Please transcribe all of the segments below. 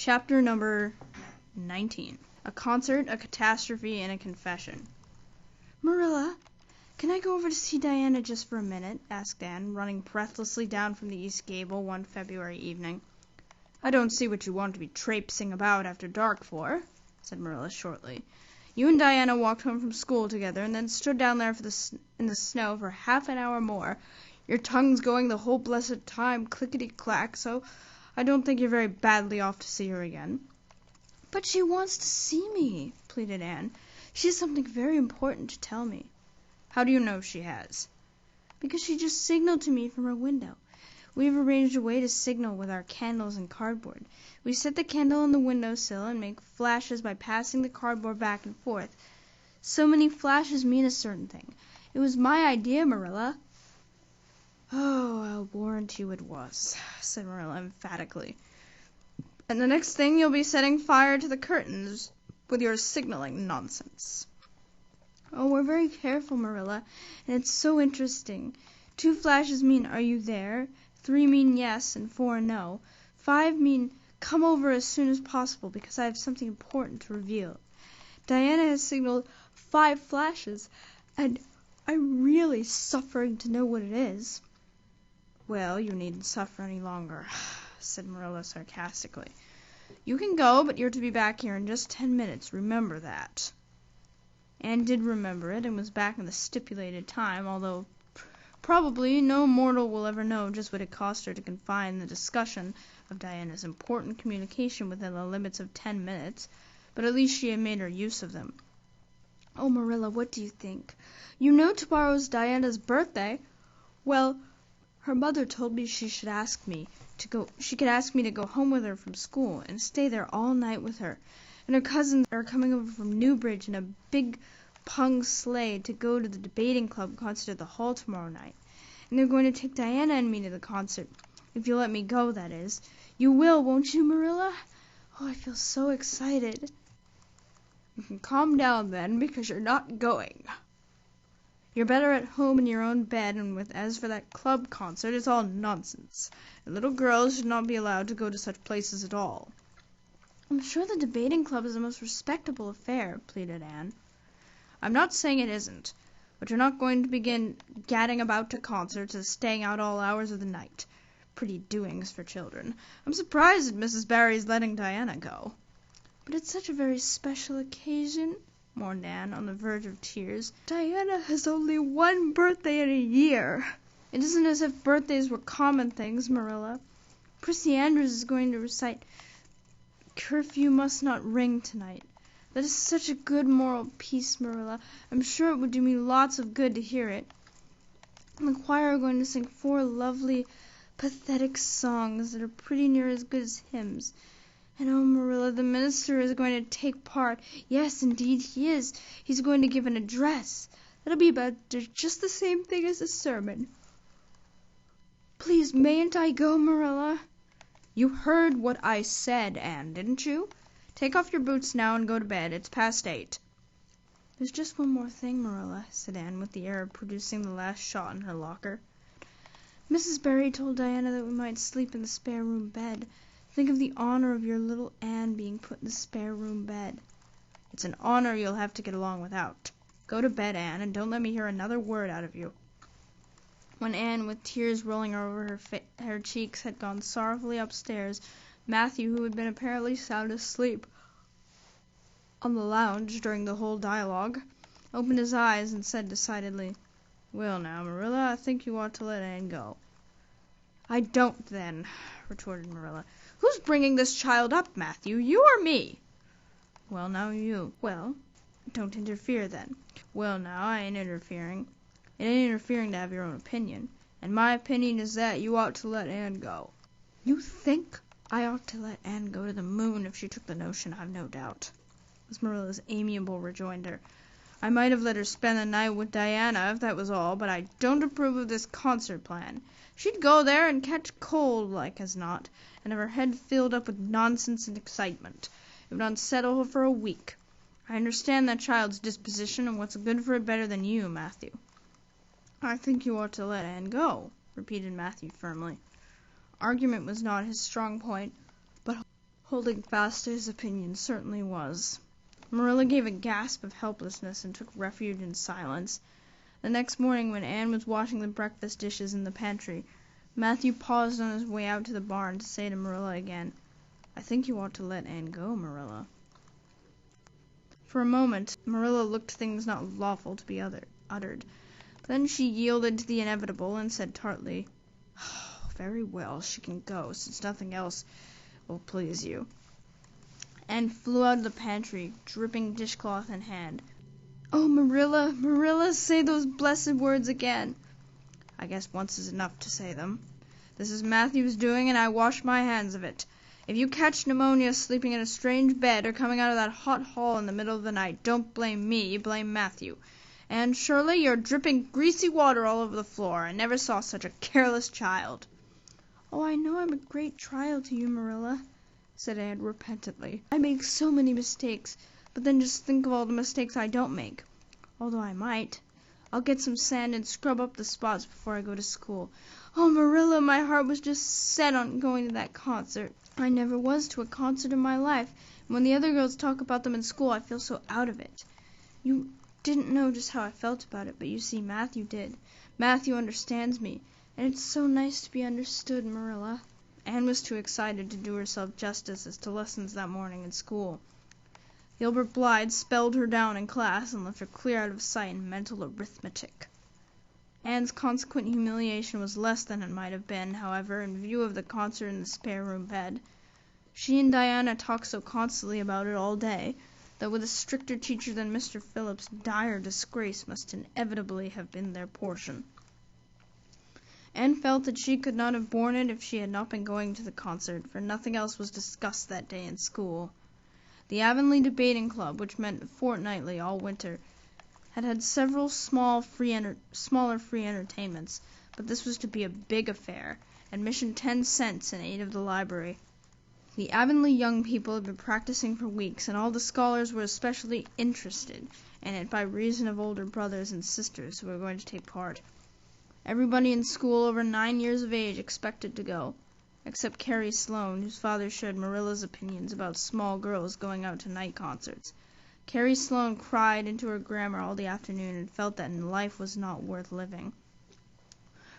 Chapter number 19. A concert, a catastrophe, and a confession. Marilla, can I go over to see Diana just for a minute? Asked Anne, running breathlessly down from the east gable one February evening. I don't see what you want to be traipsing about after dark for, said Marilla shortly. You and Diana walked home from school together and then stood down there in the snow for half an hour more, your tongues going the whole blessed time clickety-clack, so I don't think you're very badly off to see her again. But she wants to see me, pleaded Anne. She has something very important to tell me. How do you know she has? Because she just signaled to me from her window. We've arranged a way to signal with our candles and cardboard. We set the candle on the windowsill and make flashes by passing the cardboard back and forth. So many flashes mean a certain thing. It was my idea, Marilla. Oh, I'll warrant you it was, said Marilla emphatically. And the next thing you'll be setting fire to the curtains with your signaling nonsense. Oh, we're very careful, Marilla, and it's so interesting. 2 flashes mean, are you there? 3 mean yes, and 4 no. 5 mean, come over as soon as possible, because I have something important to reveal. Diana has signaled 5 flashes, and I'm really suffering to know what it is. Well, you needn't suffer any longer, said Marilla sarcastically. You can go, but you're to be back here in just 10 minutes. Remember that. Anne did remember it, and was back in the stipulated time, although probably no mortal will ever know just what it cost her to confine the discussion of Diana's important communication within the limits of 10 minutes, but at least she had made her use of them. Oh, Marilla, what do you think? You know tomorrow's Diana's birthday. Well, her mother told me she could ask me to go home with her from school and stay there all night with her. And her cousins are coming over from Newbridge in a big pung sleigh to go to the debating club concert at the hall tomorrow night. And they're going to take Diana and me to the concert. If you'll let me go, that is. You will, won't you, Marilla? Oh, I feel so excited. You can calm down then, because you're not going. You're better at home in your own bed, and as for that club concert, it's all nonsense. And little girls should not be allowed to go to such places at all. I'm sure the debating club is the most respectable affair, pleaded Anne. I'm not saying it isn't, but you're not going to begin gadding about to concerts and staying out all hours of the night. Pretty doings for children. I'm surprised at Mrs. Barry's letting Diana go. But it's such a very special occasion, mourned Anne, on the verge of tears. Diana has only 1 birthday in a year. It isn't as if birthdays were common things, Marilla. Prissy Andrews is going to recite Curfew Must Not Ring tonight. That is such a good moral piece, Marilla. I'm sure it would do me lots of good to hear it. And the choir are going to sing 4 lovely, pathetic songs that are pretty near as good as hymns. And oh, Marilla, the minister is going to take part. Yes, indeed he is. He's going to give an address. That'll be about just the same thing as a sermon. Please, mayn't I go, Marilla? You heard what I said, Anne, didn't you? Take off your boots now and go to bed. It's past 8. There's just one more thing, Marilla, said Anne, with the air of producing the last shot in her locker. Mrs. Barry told Diana that we might sleep in the spare room bed. Think of the honor of your little Anne being put in the spare room bed. It's an honor you'll have to get along without. Go to bed, Anne, and don't let me hear another word out of you. When Anne, with tears rolling over her cheeks, had gone sorrowfully upstairs, Matthew, who had been apparently sound asleep on the lounge during the whole dialogue, opened his eyes and said decidedly, "Well now, Marilla, I think you ought to let Anne go." "I don't, then," retorted Marilla. "Who's bringing this child up, Matthew, you or me?" "Well now, you." "Well, don't interfere then." "Well now, I ain't interfering. It ain't interfering to have your own opinion. And my opinion is that you ought to let Anne go." "You think I ought to let Anne go to the moon if she took the notion, I've no doubt," was Marilla's amiable rejoinder. "I might have let her spend the night with Diana if that was all, but I don't approve of this concert plan. She'd go there and catch cold like as not, and have her head filled up with nonsense and excitement. It would unsettle her for a week. I understand that child's disposition, and what's good for it better than you, Matthew." "I think you ought to let Anne go," repeated Matthew firmly. Argument was not his strong point, but Holding fast to his opinion certainly was. Marilla gave a gasp of helplessness and took refuge in silence. The next morning, when Anne was washing the breakfast dishes in the pantry, Matthew paused on his way out to the barn to say to Marilla again, "I think you ought to let Anne go, Marilla." For a moment, Marilla looked things not lawful to be uttered. Then she yielded to the inevitable and said tartly, "Oh, very well, she can go, since nothing else will please you," and flew out of the pantry, dripping dishcloth in hand. "Oh, Marilla, Marilla, say those blessed words again." "I guess once is enough to say them. This is Matthew's doing, and I wash my hands of it. If you catch pneumonia sleeping in a strange bed or coming out of that hot hall in the middle of the night, don't blame me, blame Matthew. And Shirley, you're dripping greasy water all over the floor. I never saw such a careless child." "Oh, I know I'm a great trial to you, Marilla," said Anne repentantly. "I make so many mistakes, but then just think of all the mistakes I don't make. Although I might. I'll get some sand and scrub up the spots before I go to school. Oh, Marilla, my heart was just set on going to that concert. I never was to a concert in my life, and when the other girls talk about them in school, I feel so out of it. You didn't know just how I felt about it, but you see, Matthew did. Matthew understands me, and it's so nice to be understood, Marilla." Anne was too excited to do herself justice as to lessons that morning in school. Gilbert Blythe spelled her down in class and left her clear out of sight in mental arithmetic. Anne's consequent humiliation was less than it might have been, however, in view of the concert in the spare-room bed. She and Diana talked so constantly about it all day that with a stricter teacher than Mr. Phillips, dire disgrace must inevitably have been their portion. Anne felt that she could not have borne it if she had not been going to the concert, for nothing else was discussed that day in school. The Avonlea Debating Club, which met fortnightly all winter, had several smaller free entertainments, but this was to be a big affair, admission 10 cents in aid of the library. The Avonlea young people had been practicing for weeks, and all the scholars were especially interested in it by reason of older brothers and sisters who were going to take part. Everybody in school over 9 years of age expected to go, except Carrie Sloane, whose father shared Marilla's opinions about small girls going out to night concerts. Carrie Sloane cried into her grammar all the afternoon and felt that life was not worth living.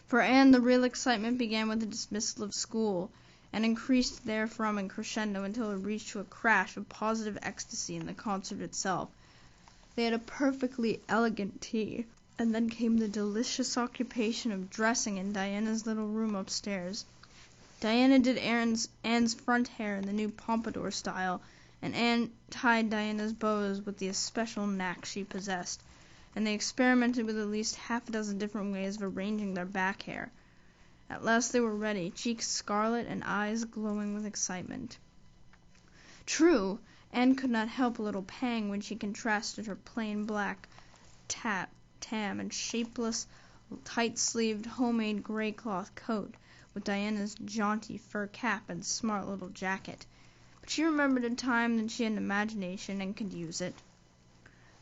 For Anne, the real excitement began with the dismissal of school, and increased therefrom in crescendo until it reached to a crash of positive ecstasy in the concert itself. They had a perfectly elegant tea, and then came the delicious occupation of dressing in Diana's little room upstairs. Diana did Anne's front hair in the new pompadour style, and Anne tied Diana's bows with the especial knack she possessed, and they experimented with at least half a dozen different ways of arranging their back hair. At last they were ready, cheeks scarlet and eyes glowing with excitement. True, Anne could not help a little pang when she contrasted her plain black tam and shapeless, tight-sleeved, homemade gray cloth coat with Diana's jaunty fur cap and smart little jacket. But she remembered a time that she had an imagination and could use it.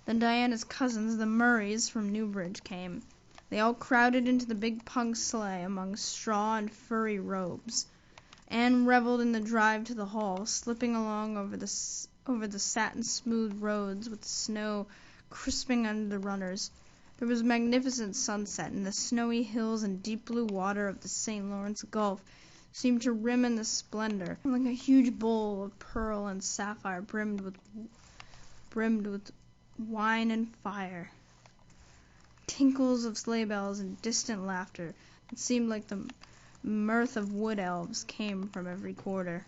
Then Diana's cousins, the Murrays, from Newbridge, came. They all crowded into the big pug sleigh among straw and furry robes. Anne reveled in the drive to the hall, slipping along over the satin-smooth roads with the snow crisping under the runners. There was a magnificent sunset, and the snowy hills and deep blue water of the St. Lawrence Gulf seemed to rim in the splendor, like a huge bowl of pearl and sapphire brimmed with wine and fire. Tinkles of sleigh bells and distant laughter that seemed like the mirth of wood elves came from every quarter.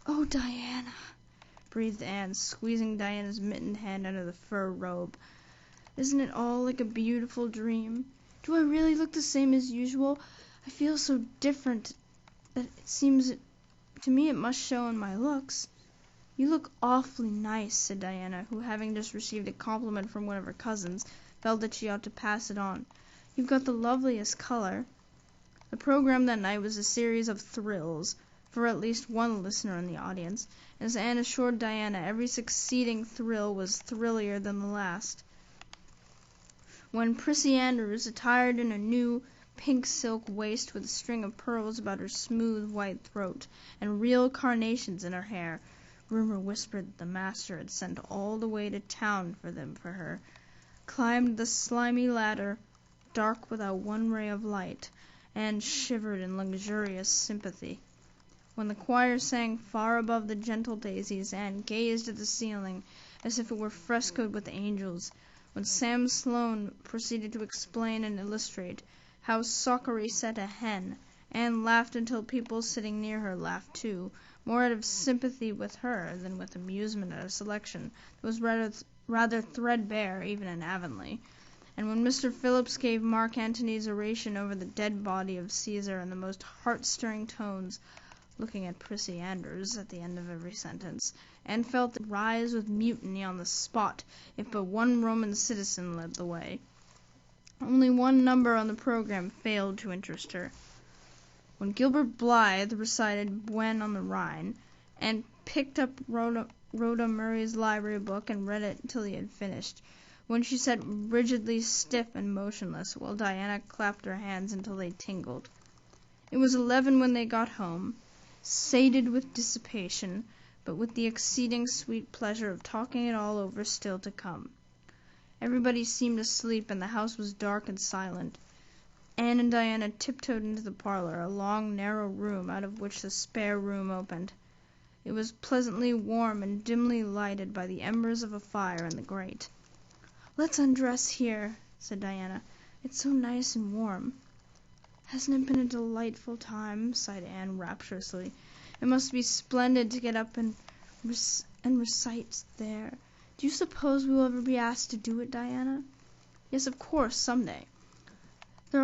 "Oh, Diana," breathed Anne, squeezing Diana's mittened hand under the fur robe. "Isn't it all like a beautiful dream? Do I really look the same as usual? I feel so different that it seems to me it must show in my looks." "You look awfully nice," said Diana, who, having just received a compliment from one of her cousins, felt that she ought to pass it on. "You've got the loveliest color." The program that night was a series of thrills, for at least one listener in the audience, and as Anne assured Diana, every succeeding thrill was thrillier than the last. When Prissy Andrews, attired in a new pink silk waist with a string of pearls about her smooth white throat, and real carnations in her hair. Rumor whispered that the master had sent all the way to town for them for her, climbed the slimy ladder, dark without one ray of light, and shivered in luxurious sympathy. When the choir sang far above the gentle daisies, Anne gazed at the ceiling as if it were frescoed with angels. When Sam Sloane proceeded to explain and illustrate how Sockery set a hen, Anne laughed until people sitting near her laughed too, more out of sympathy with her than with amusement at a selection that was rather threadbare even in Avonlea. And when Mr. Phillips gave Mark Antony's oration over the dead body of Caesar in the most heart-stirring tones, looking at Prissy Anders at the end of every sentence, and felt rise with mutiny on the spot if but one Roman citizen led the way. Only one number on the program failed to interest her. When Gilbert Blythe recited Gwen on the Rhine, and picked up Rhoda Murray's library book and read it until he had finished, when she sat rigidly stiff and motionless, while Diana clapped her hands until they tingled. It was 11 when they got home, sated with dissipation, but with the exceeding sweet pleasure of talking it all over still to come. Everybody seemed asleep, and the house was dark and silent. Anne and Diana tiptoed into the parlor, a long, narrow room out of which the spare room opened. It was pleasantly warm and dimly lighted by the embers of a fire in the grate. "Let's undress here," said Diana. "It's so nice and warm." "Hasn't it been a delightful time?" sighed Anne rapturously. "It must be splendid to get up and recite there. Do you suppose we will ever be asked to do it, Diana?" "Yes, of course, some day. They're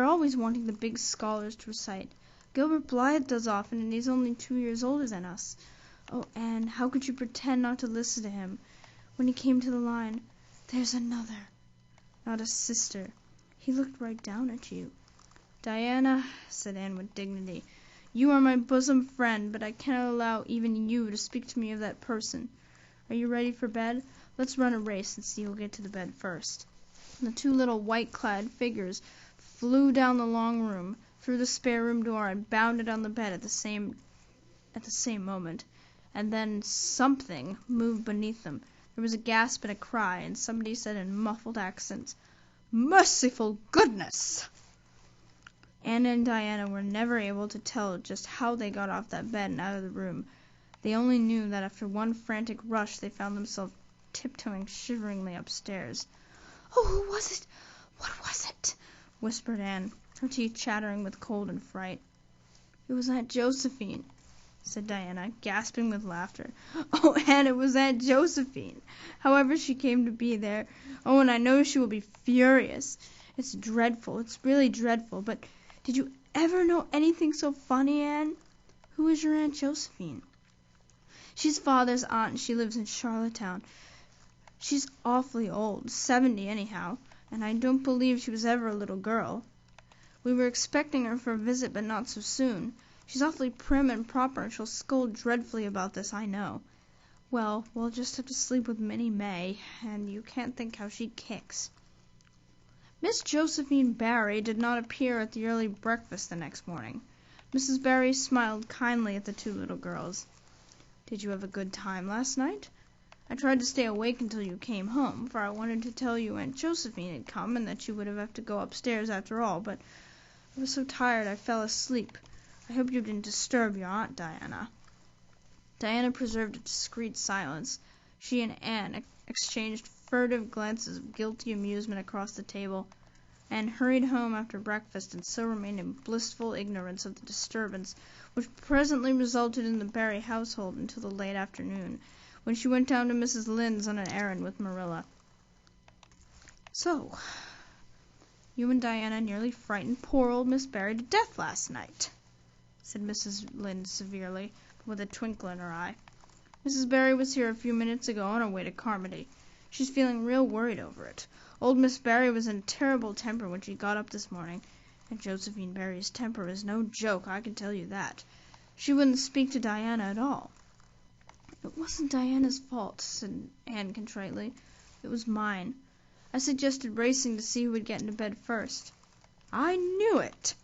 always wanting the big scholars to recite. Gilbert Blythe does often, and he's only 2 years older than us. Oh, Anne, how could you pretend not to listen to him when he came to the line, 'There's another,' not a sister? He looked right down at you." "Diana," said Anne with dignity, "you are my bosom friend, but I cannot allow even you to speak to me of that person. Are you ready for bed? Let's run a race and see who'll get to the bed first." The two little white-clad figures flew down the long room, through the spare room door, and bounded on the bed at the same moment. And then something moved beneath them. There was a gasp and a cry, and somebody said in muffled accents, "Merciful goodness!" Anne and Diana were never able to tell just how they got off that bed and out of the room. They only knew that after one frantic rush they found themselves tiptoeing shiveringly upstairs. "Oh, who was it? What was it?" whispered Anne, her teeth chattering with cold and fright. "It was Aunt Josephine," said Diana, gasping with laughter. "Oh, Anne, it was Aunt Josephine! However she came to be there. Oh, and I know she will be furious. It's dreadful. It's really dreadful. But did you ever know anything so funny, Anne?" "Who is your Aunt Josephine?" "She's Father's aunt, and she lives in Charlottetown. She's awfully old, 70 anyhow, and I don't believe she was ever a little girl. We were expecting her for a visit, but not so soon. She's awfully prim and proper, and she'll scold dreadfully about this, I know. Well, we'll just have to sleep with Minnie May, and you can't think how she kicks." Miss Josephine Barry did not appear at the early breakfast the next morning. Mrs. Barry smiled kindly at the two little girls. "Did you have a good time last night? I tried to stay awake until you came home, for I wanted to tell you Aunt Josephine had come and that you would have to go upstairs after all, but I was so tired I fell asleep. I hope you didn't disturb your Aunt Diana." Diana preserved a discreet silence. She and Anne exchanged furtive glances of guilty amusement across the table. Anne hurried home after breakfast and so remained in blissful ignorance of the disturbance which presently resulted in the Barry household until the late afternoon, when she went down to Mrs. Lynde's on an errand with Marilla. "So, you and Diana nearly frightened poor old Miss Barry to death last night," said Mrs. Lynde severely, but with a twinkle in her eye. "Mrs. Barry was here a few minutes ago on her way to Carmody. She's feeling real worried over it. Old Miss Barry was in a terrible temper when she got up this morning. And Josephine Barry's temper is no joke, I can tell you that. She wouldn't speak to Diana at all." "It wasn't Diana's fault," said Anne contritely. "It was mine. I suggested racing to see who would get into bed first." "I knew it,"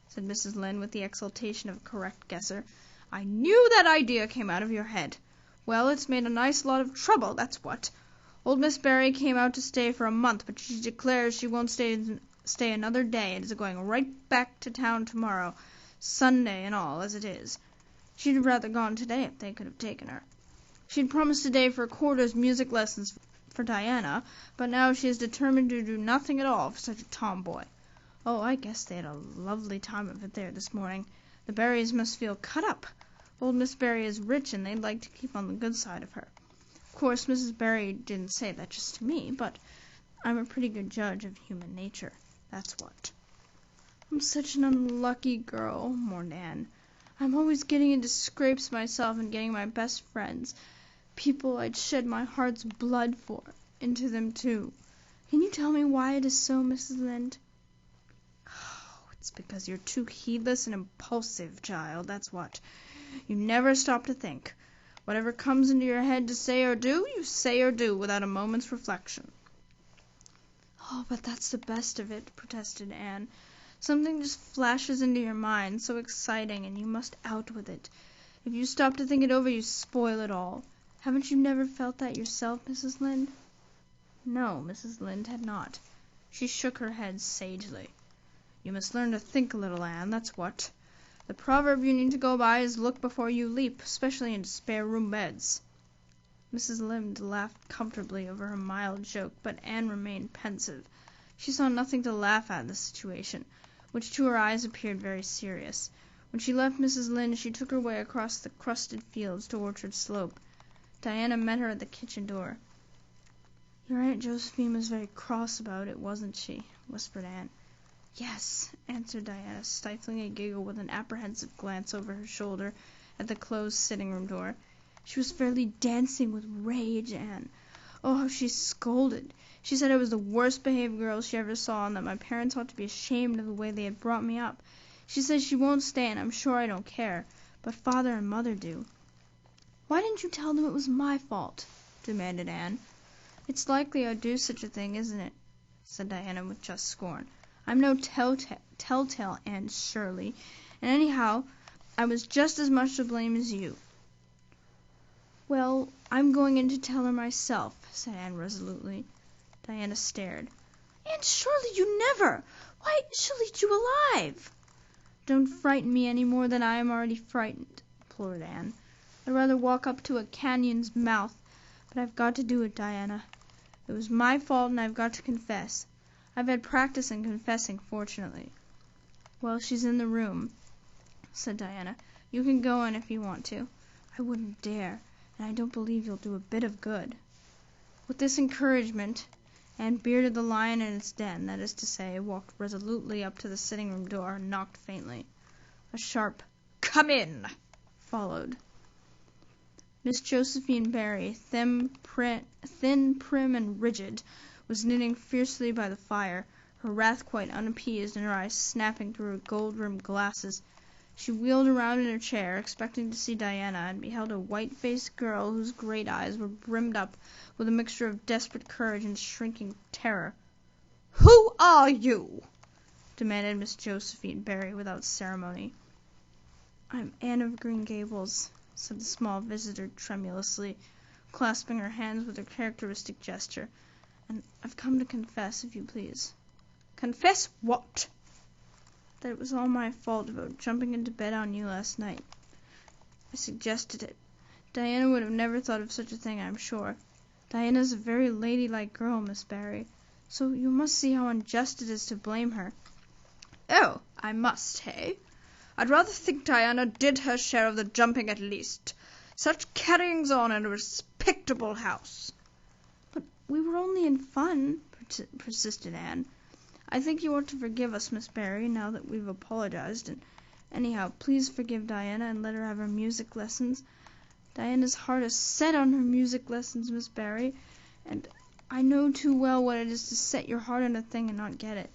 said Mrs. Lynde with the exultation of a correct guesser. "I knew that idea came out of your head. Well, it's made a nice lot of trouble, that's what. Old Miss Barry came out to stay for a month, but she declares she won't stay another day, and is going right back to town tomorrow, Sunday and all, as it is. She'd have rather gone today if they could have taken her. She'd promised today for a quarter's music lessons for Diana, but now she is determined to do nothing at all for such a tomboy. Oh, I guess they had a lovely time of it there this morning. The Barrys must feel cut up. Old Miss Barry is rich, and they'd like to keep on the good side of her. Of course, Mrs. Barry didn't say that just to me, but I'm a pretty good judge of human nature, that's what." "I'm such an unlucky girl," mourned Anne. "I'm always getting into scrapes myself and getting my best friends, people I'd shed my heart's blood for, into them too. Can you tell me why it is so, Mrs. Lynde?" "Oh, it's because you're too heedless and impulsive, child, that's what. You never stop to think. Whatever comes into your head to say or do, you say or do without a moment's reflection." "Oh, but that's the best of it," protested Anne. "Something just flashes into your mind, so exciting, and you must out with it. If you stop to think it over, you spoil it all. Haven't you never felt that yourself, Mrs. Lynde?" No, Mrs. Lynde had not. She shook her head sagely. "You must learn to think a little, Anne, that's what. The proverb you need to go by is look before you leap, especially into spare-room beds." Mrs. Lynde laughed comfortably over her mild joke, but Anne remained pensive. She saw nothing to laugh at in the situation, which to her eyes appeared very serious. When she left Mrs. Lynde, she took her way across the crusted fields to Orchard Slope. Diana met her at the kitchen door. "Your Aunt Josephine was very cross about it, wasn't she?" whispered Anne. "Yes," answered Diana, stifling a giggle with an apprehensive glance over her shoulder at the closed sitting-room door. "She was fairly dancing with rage, Anne. Oh, how she scolded! She said I was the worst-behaved girl she ever saw, and that my parents ought to be ashamed of the way they had brought me up. She says she won't stay, and I'm sure I don't care, but Father and Mother do." "Why didn't you tell them it was my fault?" demanded Anne. "It's likely I'd do such a thing, isn't it?" said Diana with just scorn. "I'm no telltale Anne Shirley, and anyhow, I was just as much to blame as you." "Well, I'm going in to tell her myself," said Anne resolutely. Diana stared. "Aunt Shirley, you never! Why, she'll eat you alive!" "Don't frighten me any more than I am already frightened," implored Anne. "I'd rather walk up to a canyon's mouth, but I've got to do it, Diana. It was my fault, and I've got to confess. I've had practice in confessing, fortunately." "Well, she's in the room," said Diana. "You can go in if you want to. I wouldn't dare, and I don't believe you'll do a bit of good." With this encouragement, Anne bearded the lion in its den, that is to say, walked resolutely up to the sitting-room door and knocked faintly. A sharp "Come in!" followed. Miss Josephine Barry, thin, prim, and rigid, was knitting fiercely by the fire, her wrath quite unappeased and her eyes snapping through her gold-rimmed glasses. She wheeled around in her chair, expecting to see Diana, and beheld a white-faced girl whose great eyes were brimmed up with a mixture of desperate courage and shrinking terror. "Who are you?" demanded Miss Josephine Barry without ceremony. "I'm Anne of Green Gables," said the small visitor tremulously, clasping her hands with her characteristic gesture, "and I've come to confess, if you please." "Confess what?" "That it was all my fault about jumping into bed on you last night. I suggested it. Diana would have never thought of such a thing, I'm sure. Diana's a very ladylike girl, Miss Barry, so you must see how unjust it is to blame her." "Oh, I must, hey? I'd rather think Diana did her share of the jumping at least. Such carryings on in a respectable house." "But we were only in fun," persisted Anne. "I think you ought to forgive us, Miss Barry, now that we've apologized, and anyhow, please forgive Diana and let her have her music lessons. Diana's heart is set on her music lessons, Miss Barry, and I know too well what it is to set your heart on a thing and not get it.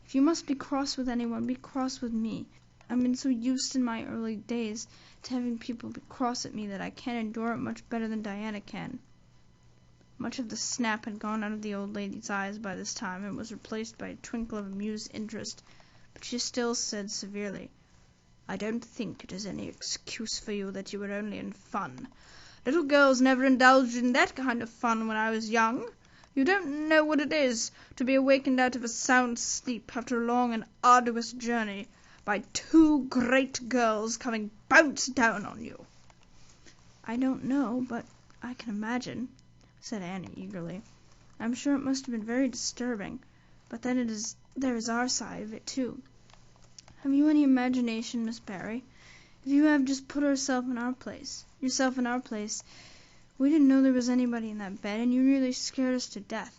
If you must be cross with anyone, be cross with me. I've been so used in my early days to having people be cross at me that I can't endure it much better than Diana can." Much of the snap had gone out of the old lady's eyes by this time, and was replaced by a twinkle of amused interest. but she still said severely, "I don't think it is any excuse for you that you were only in fun. Little girls never indulged in that kind of fun when I was young. You don't know what it is to be awakened out of a sound sleep after a long and arduous journey by two great girls coming bounce down on you." "I don't know, but I can imagine," said Annie eagerly. "I'm sure it must have been very disturbing, but then there is our side of it too. Have you any imagination, Miss Barry? If you have, just put yourself in our place. We didn't know there was anybody in that bed, and you nearly scared us to death.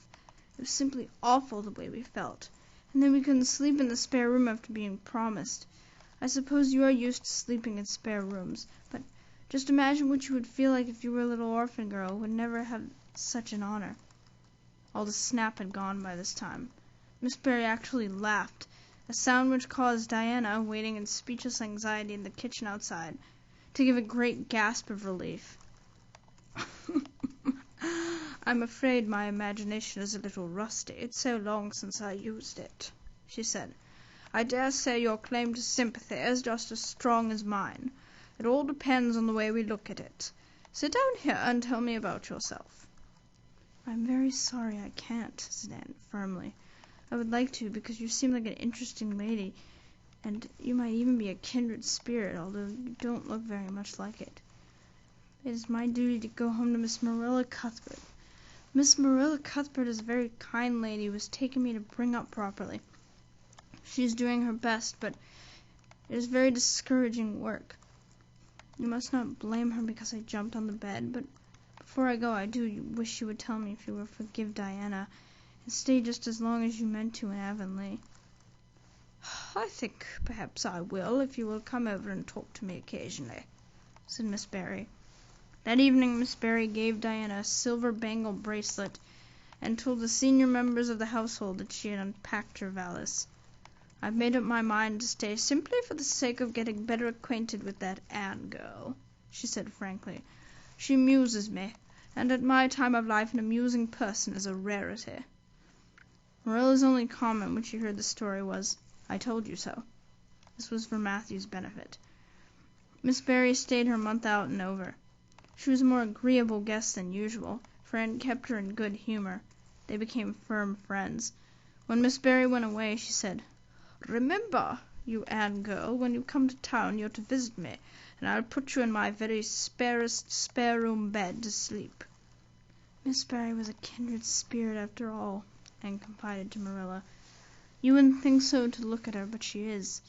It was simply awful the way we felt. And then we couldn't sleep in the spare room after being promised. I suppose you are used to sleeping in spare rooms, but just imagine what you would feel like if you were a little orphan girl who would never have such an honor." All the snap had gone by this time. Miss Barry actually laughed, a sound which caused Diana, waiting in speechless anxiety in the kitchen outside, to give a great gasp of relief. "I'm afraid my imagination is a little rusty. It's so long since I used it," she said. "I dare say your claim to sympathy is just as strong as mine. It all depends on the way we look at it. Sit down here and tell me about yourself." "I'm very sorry I can't," said Anne firmly. "I would like to, because you seem like an interesting lady, and you might even be a kindred spirit, although you don't look very much like it. It is my duty to go home to Miss Marilla Cuthbert. Miss Marilla Cuthbert is a very kind lady who has taken me to bring up properly. She is doing her best, but it is very discouraging work. You must not blame her because I jumped on the bed, but before I go I do wish you would tell me if you will forgive Diana and stay just as long as you meant to in Avonlea." "I think perhaps I will, if you will come over and talk to me occasionally," said Miss Barry. That evening Miss Barry gave Diana a silver bangle bracelet and told the senior members of the household that she had unpacked her valise. "I've made up my mind to stay simply for the sake of getting better acquainted with that Anne girl," she said frankly. "She amuses me, and at my time of life an amusing person is a rarity." Marilla's only comment when she heard the story was, "I told you so." This was for Matthew's benefit. Miss Barry stayed her month out and over. She was a more agreeable guest than usual, for Anne kept her in good humor. They became firm friends. When Miss Barry went away, she said, "Remember, you Anne girl, when you come to town you're to visit me, and I'll put you in my very sparest spare-room bed to sleep." "Miss Barry was a kindred spirit after all," Anne confided to Marilla. "You wouldn't think so to look at her, but she is.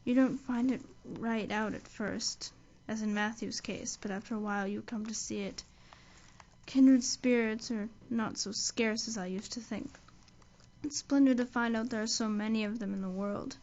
You don't find it right out at first, as in Matthew's case, but after a while you come to see it. Kindred spirits are not so scarce as I used to think. It's splendid to find out there are so many of them in the world."